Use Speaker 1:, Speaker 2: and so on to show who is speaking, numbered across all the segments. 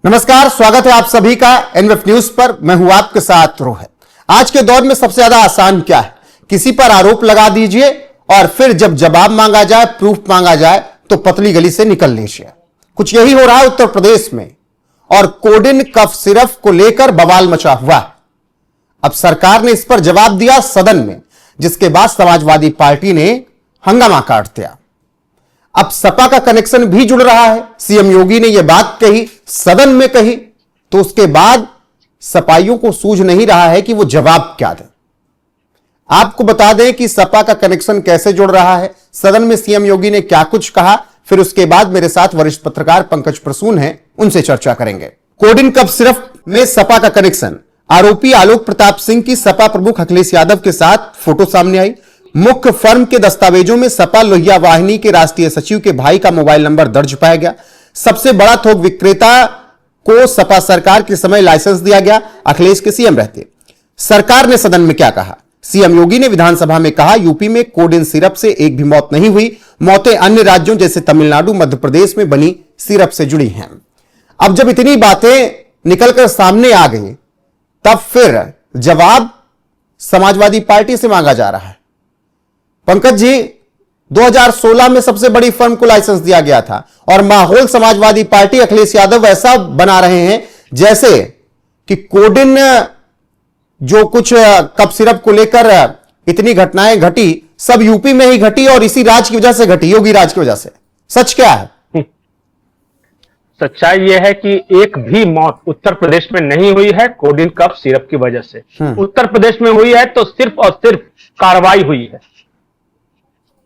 Speaker 1: नमस्कार, स्वागत है आप सभी का एनएफ न्यूज पर। मैं हूं आपके साथ रोहित। आज के दौर में सबसे ज्यादा आसान क्या है? किसी पर आरोप लगा दीजिए और फिर जब जवाब मांगा जाए, प्रूफ मांगा जाए तो पतली गली से निकल लीजिए। कुछ यही हो रहा है उत्तर प्रदेश में और कोडिन कफ सिरप को लेकर बवाल मचा हुआ है। अब सरकार ने इस पर जवाब दिया सदन में, जिसके बाद समाजवादी पार्टी ने हंगामा काट दिया। अब सपा का कनेक्शन भी जुड़ रहा है। सीएम योगी ने यह बात कही, सदन में कही, तो उसके बाद सपाइयों को सूझ नहीं रहा है कि वो जवाब क्या दें। आपको बता दें कि सपा का कनेक्शन कैसे जुड़ रहा है, सदन में सीएम योगी ने क्या कुछ कहा, फिर उसके बाद मेरे साथ वरिष्ठ पत्रकार पंकज प्रसून हैं, उनसे चर्चा करेंगे। कोडिन कफ सिरप में सपा का कनेक्शन। आरोपी आलोक प्रताप सिंह की सपा प्रमुख अखिलेश यादव के साथ फोटो सामने आई। मुख्य फर्म के दस्तावेजों में सपा लोहिया वाहिनी के राष्ट्रीय सचिव के भाई का मोबाइल नंबर दर्ज पाया गया। सबसे बड़ा थोक विक्रेता को सपा सरकार के समय लाइसेंस दिया गया, अखिलेश के सीएम रहते। सरकार ने सदन में क्या कहा? सीएम योगी ने विधानसभा में कहा, यूपी में कोडिन सिरप से एक भी मौत नहीं हुई, मौतें अन्य राज्यों जैसे तमिलनाडु, मध्य प्रदेश में बनी सिरप से जुड़ी हैं। अब जब इतनी बातें निकलकर सामने आ गई, तब फिर जवाब समाजवादी पार्टी से मांगा जा रहा है। पंकज जी, 2016 में सबसे बड़ी फर्म को लाइसेंस दिया गया था और माहौल समाजवादी पार्टी अखिलेश यादव ऐसा बना रहे हैं जैसे कि कोडिन जो कुछ कफ सिरप को लेकर इतनी घटनाएं घटी सब यूपी में ही घटी और इसी राज की वजह से घटी, योगी राज की वजह से। सच क्या है?
Speaker 2: सच्चाई यह है कि एक भी मौत उत्तर प्रदेश में नहीं हुई है कोडिन कफ सिरप की वजह से। उत्तर प्रदेश में हुई है तो सिर्फ और सिर्फ कार्रवाई हुई है।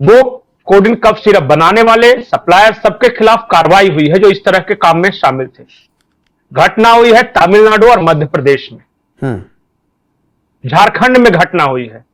Speaker 2: वो कोडिन कफ सिरप बनाने वाले सप्लायर सबके खिलाफ कार्रवाई हुई है जो इस तरह के काम में शामिल थे। घटना हुई है तमिलनाडु और मध्य प्रदेश में, झारखंड में घटना हुई है।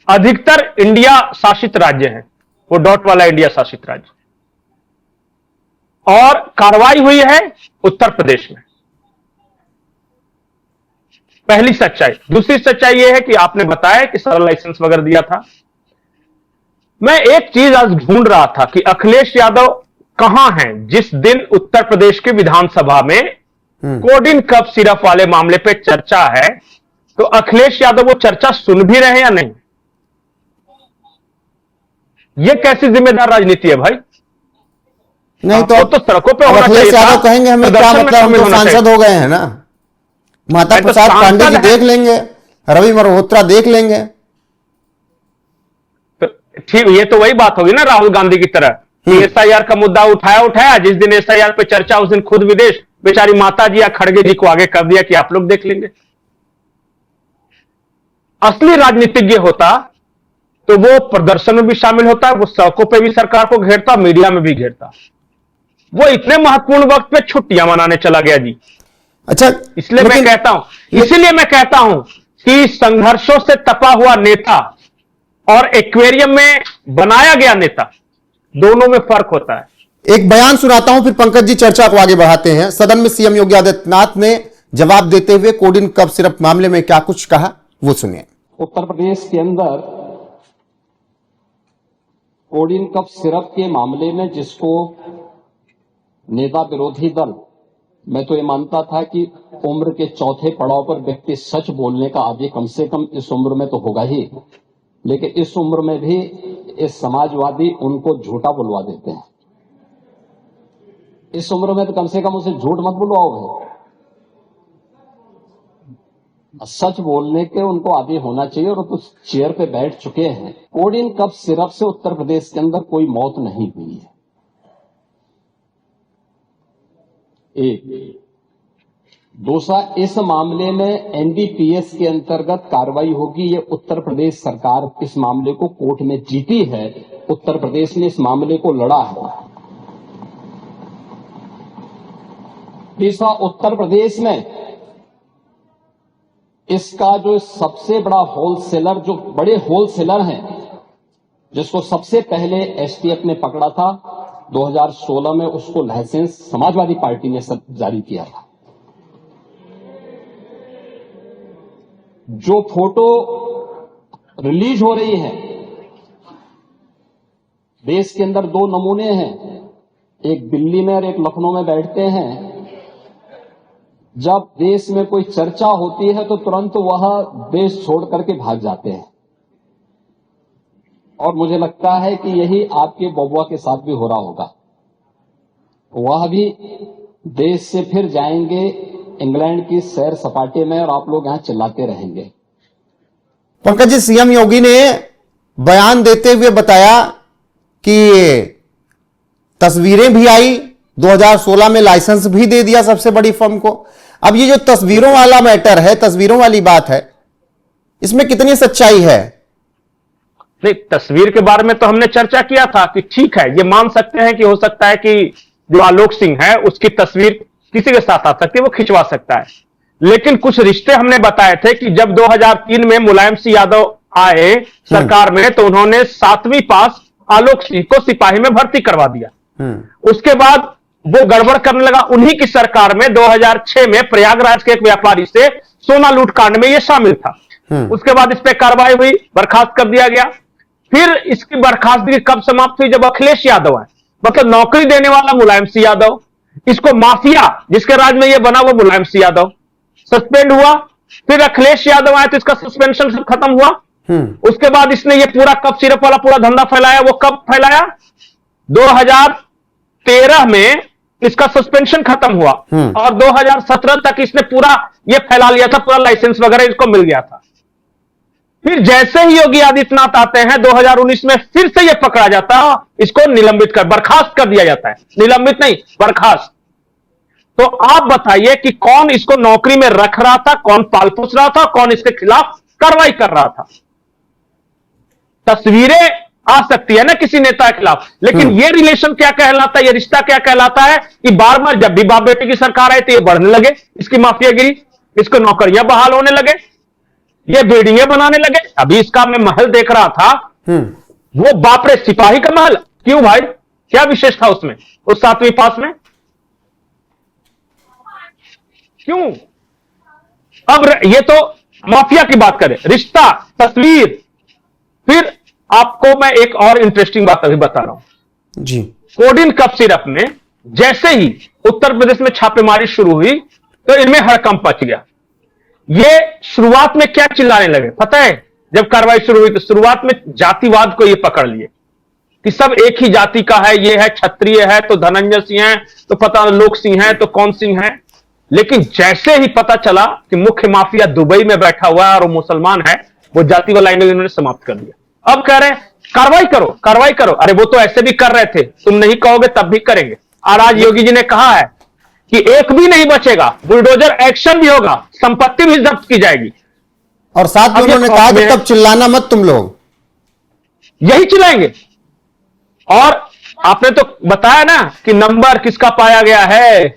Speaker 2: अधिकतर इंडिया शासित राज्य हैं, वो डॉट वाला इंडिया शासित राज्य, और कार्रवाई हुई है उत्तर प्रदेश में। पहली सच्चाई। दूसरी सच्चाई यह है कि आपने बताया कि सारा लाइसेंस वगैरह दिया था। मैं एक चीज आज ढूंढ रहा था कि अखिलेश यादव कहां हैं जिस दिन उत्तर प्रदेश के विधानसभा में कोडिन कफ सिरप वाले मामले पे चर्चा है, तो अखिलेश यादव वो चर्चा सुन भी रहे हैं या नहीं? ये कैसी जिम्मेदार राजनीति है भाई?
Speaker 1: नहीं तो
Speaker 2: सड़कों पे होना चाहिए।
Speaker 1: अखिलेश यादव कहेंगे हमें क्या मतलब, हम तो सांसद हो गए हैं ना। माता प्रसाद पांडे जी देख लेंगे, रवि मल्होत्रा देख लेंगे।
Speaker 2: ठीक, ये तो वही बात होगी ना राहुल गांधी की तरह कि एसआईआर का मुद्दा उठाया, जिस दिन एसआईआर पे चर्चा उस दिन खुद विदेश, बेचारी माता जी या खड़गे जी को आगे कर दिया कि आप लोग देख लेंगे। असली राजनीतिज्ञ होता तो वो प्रदर्शन में भी शामिल होता, वो सड़कों पे भी सरकार को घेरता, मीडिया में भी घेरता। वो इतने महत्वपूर्ण वक्त पे छुट्टियां मनाने चला गया जी।
Speaker 1: अच्छा,
Speaker 2: इसलिए मैं कहता हूं कि संघर्षों से तपा हुआ नेता और एक्वेरियम में बनाया गया नेता, दोनों में फर्क होता है।
Speaker 1: एक बयान सुनाता हूं, फिर पंकज जी चर्चा को आगे बढ़ाते हैं। सदन में सीएम योगी आदित्यनाथ ने जवाब देते हुए कोडिन कफ सिरप मामले में क्या कुछ कहा, वो सुनिए।
Speaker 3: उत्तर प्रदेश के अंदर कोडिन कफ सिरप के मामले में जिसको नेता विरोधी दल, मैं तो ये मानता था कि उम्र के चौथे पड़ाव पर व्यक्ति सच बोलने का आदि कम से कम इस उम्र में तो होगा ही, लेकिन इस उम्र में भी इस समाजवादी उनको झूठा बुलवा देते हैं। इस उम्र में तो कम से कम उसे झूठ मत बुलवाओ भाई, सच बोलने के उनको आदी होना चाहिए। और तो चेयर पे बैठ चुके हैं। कोडिन कफ सिरप से उत्तर प्रदेश के अंदर कोई मौत नहीं हुई है। एक दूसरा, इस मामले में एनडीपीएस के अंतर्गत कार्रवाई होगी। ये उत्तर प्रदेश सरकार इस मामले को कोर्ट में जीती है, उत्तर प्रदेश ने इस मामले को लड़ा है। तीसरा, उत्तर प्रदेश में इसका जो सबसे बड़ा होलसेलर, जो बड़े होलसेलर हैं, जिसको सबसे पहले एसटीएफ ने पकड़ा था 2016 में, उसको लाइसेंस समाजवादी पार्टी ने जारी किया था। जो फोटो रिलीज हो रही है, देश के अंदर दो नमूने हैं, एक दिल्ली में और एक लखनऊ में बैठते हैं जब देश में कोई चर्चा होती है तो तुरंत वह देश छोड़ करके भाग जाते हैं, और मुझे लगता है कि यही आपके बबुआ के साथ भी हो रहा होगा। वह भी देश से फिर जाएंगे इंग्लैंड की सैर सपाटे में, और आप लोग यहां चिल्लाते रहेंगे।
Speaker 1: पंकज जी, सीएम योगी ने बयान देते हुए बताया कि तस्वीरें भी आई, 2016 में लाइसेंस भी दे दिया सबसे बड़ी फर्म को। अब ये जो तस्वीरों वाला मैटर है, तस्वीरों वाली बात है, इसमें कितनी सच्चाई है?
Speaker 2: नहीं, तस्वीर के बारे में तो हमने चर्चा किया था कि ठीक है, ये मान सकते हैं कि हो सकता है कि जो आलोक सिंह है उसकी तस्वीर किसी के साथ आ सकती है, वो खिंचवा सकता है। लेकिन कुछ रिश्ते हमने बताए थे कि जब 2003 में मुलायम सिंह यादव आए सरकार में, तो उन्होंने 7वीं पास आलोक सिंह को सिपाही में भर्ती करवा दिया। उसके बाद वो गड़बड़ करने लगा। उन्हीं की सरकार में 2006 में प्रयागराज के एक व्यापारी से सोना लूट कांड में ये शामिल था। उसके बाद इस पर कार्रवाई हुई, बर्खास्त कर दिया गया। फिर इसकी बर्खास्तगी कब समाप्त हुई? जब अखिलेश यादव आए, मतलब नौकरी देने वाला मुलायम सिंह यादव, इसको माफिया जिसके राज में ये बना वो मुलायम सिंह यादव, सस्पेंड हुआ। फिर अखिलेश यादव आए तो इसका सस्पेंशन सब खत्म हुआ। उसके बाद इसने ये पूरा कप सिरप वाला पूरा धंधा फैलाया। वो कब फैलाया? 2013 में इसका सस्पेंशन खत्म हुआ और 2017 तक इसने पूरा ये फैला लिया था, पूरा लाइसेंस वगैरह इसको मिल गया था। फिर जैसे ही योगी आदित्यनाथ आते हैं 2019 में, फिर से ये पकड़ा जाता है, इसको निलंबित कर बर्खास्त कर दिया जाता है। निलंबित नहीं, बर्खास्त। तो आप बताइए कि कौन इसको नौकरी में रख रहा था, कौन पाल पोस रहा था, कौन इसके खिलाफ कार्रवाई कर रहा था? तस्वीरें आ सकती है ना किसी नेता के खिलाफ, लेकिन ये रिलेशन क्या कहलाता है, ये रिश्ता क्या कहलाता है कि बार बार जब भी बाप बेटे की सरकार आई तो ये बढ़ने लगे, इसकी माफियागिरी, इसको नौकरियां बहाल होने लगे, ये बिल्डिंगें बनाने लगे। अभी इसका मैं महल देख रहा था, वो बाप रे, सिपाही का महल। क्यों भाई, क्या विशेष था उसमें, उस 7वीं पास में? क्यों? अब ये तो माफिया की बात करें, रिश्ता, तस्वीर। फिर आपको मैं एक और इंटरेस्टिंग बात अभी बता रहा हूं
Speaker 1: जी।
Speaker 2: कोडिन कफ सिरप में जैसे ही उत्तर प्रदेश में छापेमारी शुरू हुई तो इनमें हड़कंप मच गया। ये शुरुआत में क्या चिल्लाने लगे पता है? जब कार्रवाई शुरू हुई तो शुरुआत में जातिवाद को ये पकड़ लिए कि सब एक ही जाति का है, ये है क्षत्रिय है तो धनंजय सिंह है, तो पता लोक सिंह है तो कौन सिंह है। लेकिन जैसे ही पता चला कि मुख्य माफिया दुबई में बैठा हुआ है और वो मुसलमान है, वो जाति वाला लाइन इन्होंने समाप्त कर दिया। अब कह रहे हैं कार्रवाई करो, कार्रवाई करो। अरे वो तो ऐसे भी कर रहे थे, तुम नहीं कहोगे तब भी करेंगे। और आज योगी जी ने कहा है कि एक भी नहीं बचेगा, बुलडोजर एक्शन भी होगा, संपत्ति भी जब्त की जाएगी।
Speaker 1: और साथ में उन्होंने कहा कि तब चिल्लाना मत तुम लोग,
Speaker 2: यही चिल्लाएंगे। और आपने तो बताया ना कि नंबर किसका पाया गया है,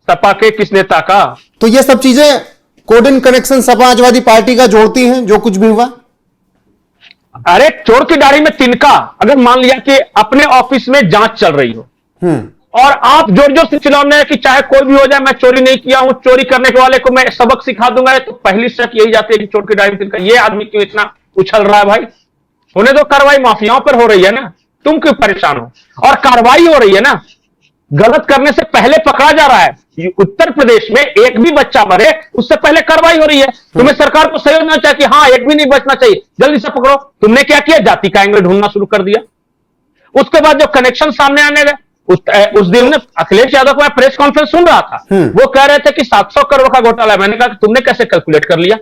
Speaker 2: सपा के किस नेता का।
Speaker 1: तो ये सब चीजें कोडिन कनेक्शन समाजवादी पार्टी का जोड़ती हैं जो कुछ भी हुआ।
Speaker 2: अरे चोर की दाढ़ी में तिनका, अगर मान लिया कि अपने ऑफिस में जांच चल रही हो और आप जोर जोर से चिल्लाने हैं कि चाहे कोई भी हो जाए मैं चोरी नहीं किया हूं, चोरी करने के वाले को मैं सबक सिखा दूंगा, तो पहली शक यही जाती है कि चोर की दाढ़ी में तिनका, ये आदमी क्यों इतना उछल रहा है? भाई होने दो, कार्रवाई माफियाओं पर हो रही है ना, तुम क्यों परेशान हो? और कार्रवाई हो रही है ना, गलत करने से पहले पकड़ा जा रहा है। उत्तर प्रदेश में एक भी बच्चा मरे उससे पहले कार्रवाई हो रही है। तुम्हें सरकार को सहयोग होना चाहिए कि हाँ एक भी नहीं बचना चाहिए, जल्दी से पकड़ो। तुमने क्या किया? जाति का एंगल ढूंढना शुरू कर दिया। उसके बाद जो कनेक्शन सामने आने लगे, उस दिन अखिलेश यादव को मैं प्रेस कॉन्फ्रेंस सुन रहा था, वो कह रहे थे कि 700 करोड़ का घोटाला है। मैंने कहा कि तुमने कैसे कैलकुलेट कर लिया?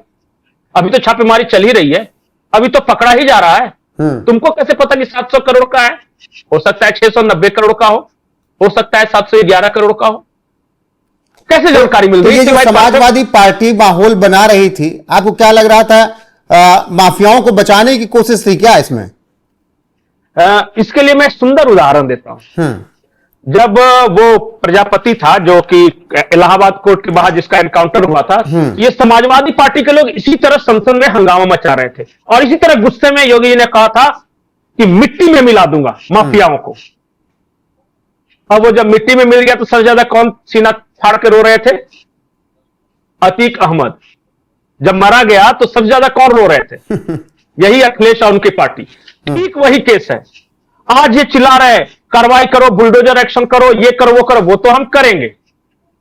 Speaker 2: अभी तो छापेमारी चल ही रही है, अभी तो पकड़ा ही जा रहा है, तुमको कैसे पता कि 700 करोड़ का है? हो सकता है 690 करोड़ का हो सकता है 711 करोड़ का हो, कैसे जानकारी मिल रही?
Speaker 1: ये जो समाजवादी पार्टी माहौल बना रही थी, आपको क्या लग रहा था? माफियाओं को बचाने की कोशिश थी क्या इसमें?
Speaker 2: इसके लिए मैं सुंदर उदाहरण देता हूं। जब वो प्रजापति था जो कि इलाहाबाद कोर्ट के बाहर जिसका एनकाउंटर हुआ था, ये समाजवादी पार्टी के लोग इसी तरह संसद में हंगामा मचा रहे थे और इसी तरह गुस्से में योगी जी ने कहा था कि मिट्टी में मिला दूंगा माफियाओं को। अब वो जब मिट्टी में मिल गया तो सबसे ज्यादा कौन सीना फाड़ के रो रहे थे? अतीक अहमद। जब मरा गया तो सबसे ज्यादा कौन रो रहे थे? यही अखिलेश और उनकी पार्टी। ठीक वही केस है। आज ये चिल्ला रहे कार्रवाई करो, बुलडोजर एक्शन करो, ये करो वो करो, वो तो हम करेंगे।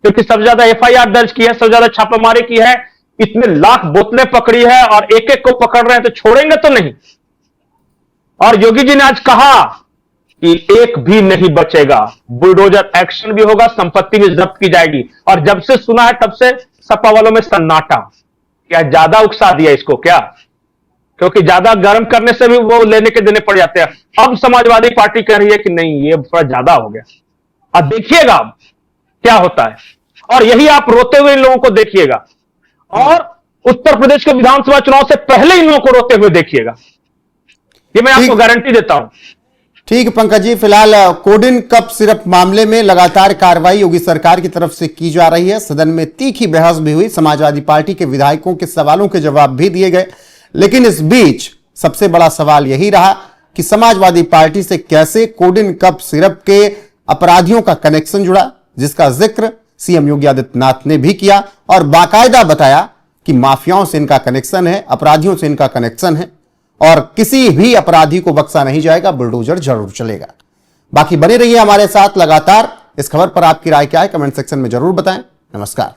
Speaker 2: क्योंकि सबसे ज्यादा एफआईआर दर्ज की है, सबसे ज्यादा छापामारी की है, इतने लाख बोतलें पकड़ी है और एक एक को पकड़ रहे हैं, तो छोड़ेंगे तो नहीं। और योगी जी ने आज कहा कि एक भी नहीं बचेगा, बुलडोजर एक्शन भी होगा, संपत्ति भी जब्त की जाएगी। और जब से सुना है तब से सपा वालों में सन्नाटा। क्या ज्यादा उकसा दिया इसको क्या? क्योंकि ज्यादा गर्म करने से भी वो लेने के देने पड़ जाते हैं। अब समाजवादी पार्टी कह रही है कि नहीं, ये थोड़ा ज्यादा हो गया। अब देखिएगा क्या होता है, और यही आप रोते हुए इन लोगों को देखिएगा, और उत्तर प्रदेश के विधानसभा चुनाव से पहले इन लोगों को रोते हुए देखिएगा, ये मैं आपको गारंटी देता हूं।
Speaker 1: ठीक पंकज जी, फिलहाल कोडिन कप सिरप मामले में लगातार कार्रवाई योगी सरकार की तरफ से की जा रही है। सदन में तीखी बहस भी हुई, समाजवादी पार्टी के विधायकों के सवालों के जवाब भी दिए गए, लेकिन इस बीच सबसे बड़ा सवाल यही रहा कि समाजवादी पार्टी से कैसे कोडिन कप सिरप के अपराधियों का कनेक्शन जुड़ा, जिसका जिक्र सीएम योगी आदित्यनाथ ने भी किया और बाकायदा बताया कि माफियाओं से इनका कनेक्शन है, अपराधियों से इनका कनेक्शन है और किसी भी अपराधी को बख्शा नहीं जाएगा, बुलडोजर जरूर चलेगा। बाकी बने रहिए हमारे साथ लगातार। इस खबर पर आपकी राय क्या है, कमेंट सेक्शन में जरूर बताएं। नमस्कार।